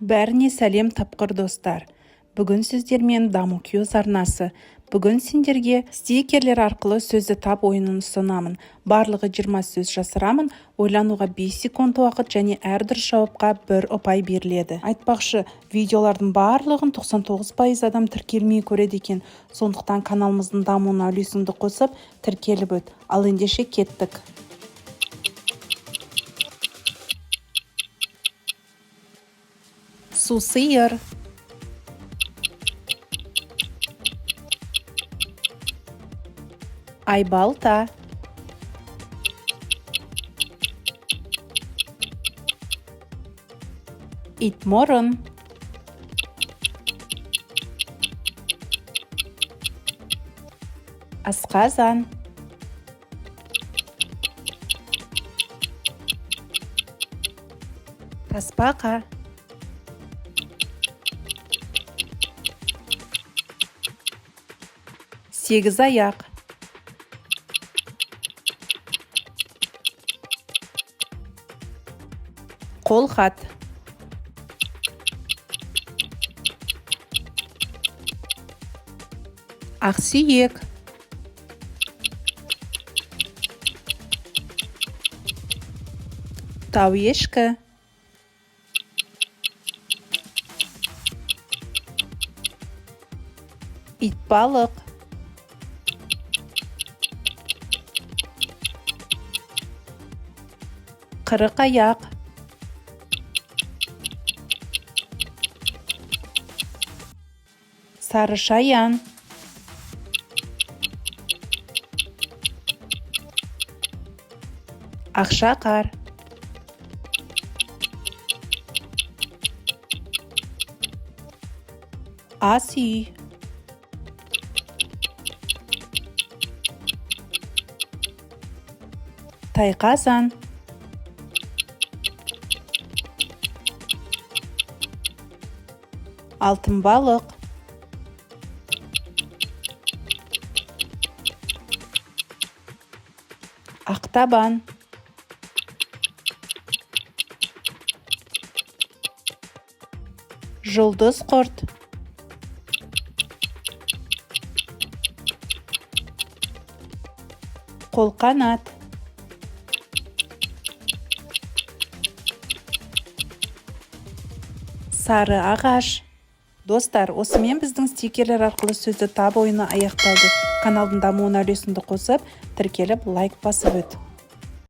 Бәріне сәлем тапқыр достар. Бүгін сіздермен Даму Киоз арнасы. Бүгін сендерге стикерлер арқылы сөзді тап ойынын ұсынамын. Барлығы 20 сөз жасырамын. Ойлануға 5 секунд уақыт және әрдүр жауапқа 1 ұпай беріледі. Айтпақшы, видеолардың барлығын 99% адам тіркелмей көреді екен. Сондықтан каналымыздың дамуына үлесіңді қосып, тіркеліп өт. Ал ендеше кеттік. Су сиыр. Айбалта. Итморын. Асқазан. Тасбақа. Сегіз аяқ. Қолхат. Ақсүйек. Тауешкі. Итбалық. Қырық аяқ. Сарышаян. Ақшақар. Ас үй. Тайқазан. Алтын балық. Ақтабан. Жұлдыз құрт. Қолқанат. Сары ағаш. Достар, осымен біздің стикерлер арқылы сөзді тап ойыны аяқталды. Каналдың дамуына үлесіңді қосып, тіркеліп лайк басып өт.